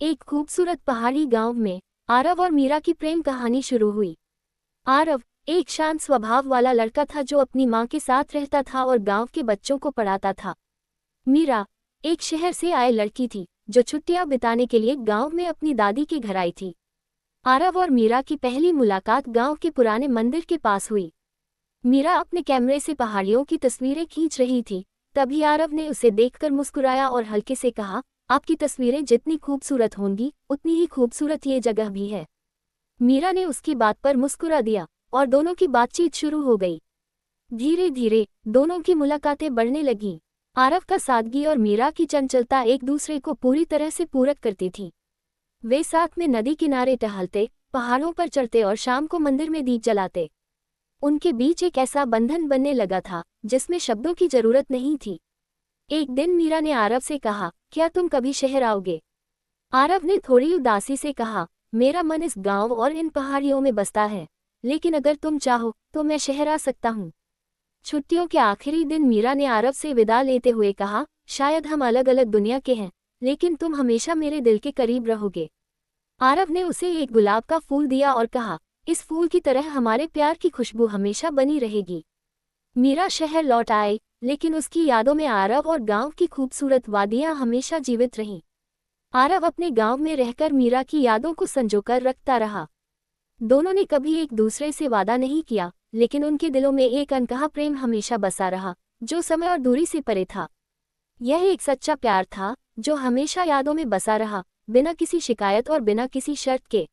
एक खूबसूरत पहाड़ी गांव में आरव और मीरा की प्रेम कहानी शुरू हुई। आरव एक शांत स्वभाव वाला लड़का था जो अपनी मां के साथ रहता था और गांव के बच्चों को पढ़ाता था। मीरा एक शहर से आए लड़की थी जो छुट्टियां बिताने के लिए गांव में अपनी दादी के घर आई थी। आरव और मीरा की पहली मुलाकात गांव के पुराने मंदिर के पास हुई। मीरा अपने कैमरे से पहाड़ियों की तस्वीरें खींच रही थी। तभी आरव ने उसे देखकर मुस्कुराया और हल्के से कहा, आपकी तस्वीरें जितनी खूबसूरत होंगी उतनी ही खूबसूरत ये जगह भी है। मीरा ने उसकी बात पर मुस्कुरा दिया और दोनों की बातचीत शुरू हो गई। धीरे धीरे दोनों की मुलाकातें बढ़ने लगीं। आरव का सादगी और मीरा की चंचलता एक दूसरे को पूरी तरह से पूरक करती थी। वे साथ में नदी किनारे टहलते, पहाड़ों पर चढ़ते और शाम को मंदिर में दीप जलाते। उनके बीच एक ऐसा बंधन बनने लगा था जिसमें शब्दों की जरूरत नहीं थी। एक दिन मीरा ने आरव से कहा, क्या तुम कभी शहर आओगे? आरव ने थोड़ी उदासी से कहा, मेरा मन इस गांव और इन पहाड़ियों में बसता है, लेकिन अगर तुम चाहो तो मैं शहर आ सकता हूँ। छुट्टियों के आखिरी दिन मीरा ने आरव से विदा लेते हुए कहा, शायद हम अलग अलग दुनिया के हैं, लेकिन तुम हमेशा मेरे दिल के करीब रहोगे। आरव ने उसे एक गुलाब का फूल दिया और कहा, इस फूल की तरह हमारे प्यार की खुशबू हमेशा बनी रहेगी। मीरा शहर लौट आए, लेकिन उसकी यादों में आरव और गांव की खूबसूरत वादियां हमेशा जीवित रहीं। आरव अपने गांव में रहकर मीरा की यादों को संजोकर रखता रहा। दोनों ने कभी एक दूसरे से वादा नहीं किया, लेकिन उनके दिलों में एक अनकहा प्रेम हमेशा बसा रहा, जो समय और दूरी से परे था। यह एक सच्चा प्यार था जो हमेशा यादों में बसा रहा, बिना किसी शिकायत और बिना किसी शर्त के।